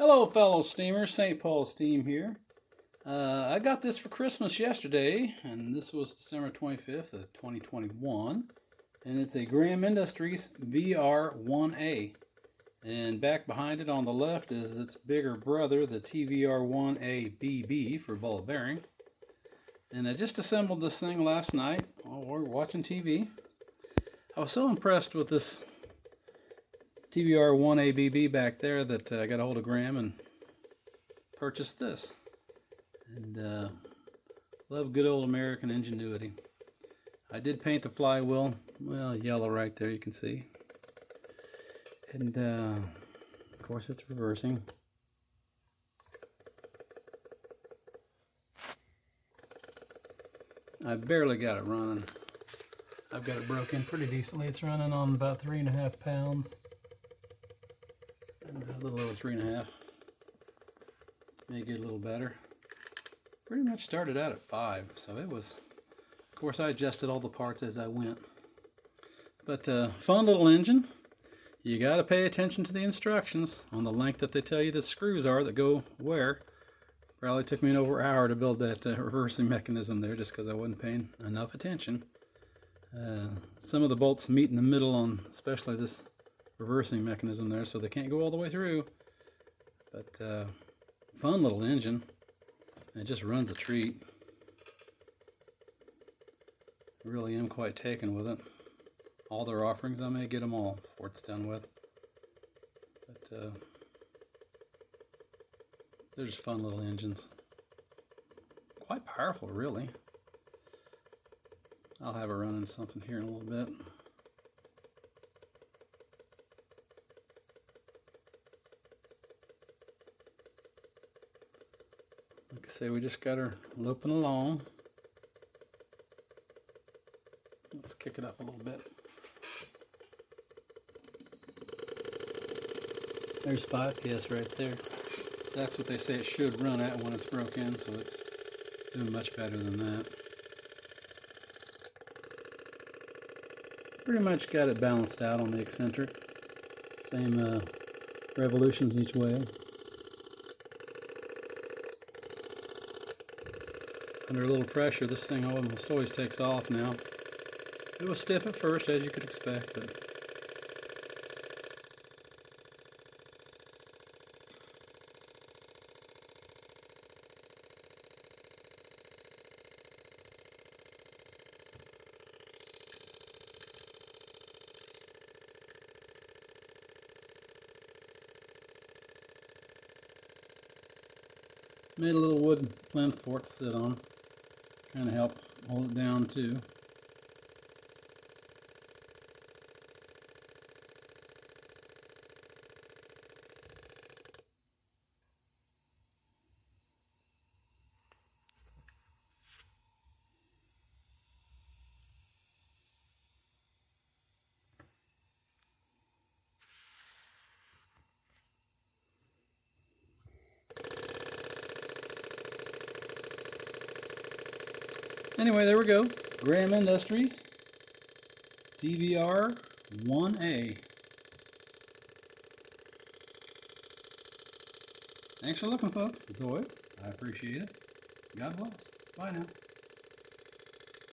Hello fellow steamers, St. Paul Steam here. I got this for Christmas yesterday, and this was December 25th of 2021, and it's a Graham Industries VR1A. And back behind it on the left is its bigger brother, the TVR1A BB for ball bearing. And I just assembled this thing last night while we were watching TV. I was so impressed with this TVR1A BB back there that I got a hold of Graham and purchased this. And love good old American ingenuity. I did paint the flywheel, well, yellow right there, you can see. And of course it's reversing. I barely got it running. I've got it broken pretty decently. It's running on about 3.5 pounds. A little over 3.5. May get a little better. Pretty much started out at 5, so it was, of course I adjusted all the parts as I went. But fun little engine. You got to pay attention to the instructions on the length that they tell you the screws are that go where. Probably took me over an hour to build that reversing mechanism there just because I wasn't paying enough attention. Some of the bolts meet in the middle on especially this reversing mechanism there, so they can't go all the way through. But fun little engine. It just runs a treat. Really am quite taken with it. All their offerings, I may get them all before it's done with. But they're just fun little engines. Quite powerful, really. I'll have it running something here in a little bit. Like I say, we just got her loping along. Let's kick it up a little bit. There's 5 PS right there. That's what they say it should run at when it's broken, so it's doing much better than that. Pretty much got it balanced out on the eccentric. Same revolutions each way. Under a little pressure, this thing almost always takes off now. It was stiff at first, as you could expect, but made a little wooden plinth for it to sit on. Kind of help hold it down too. Anyway, there we go. Graham Industries TVR1A. Thanks for looking, folks. As always, I appreciate it. God bless. Bye now.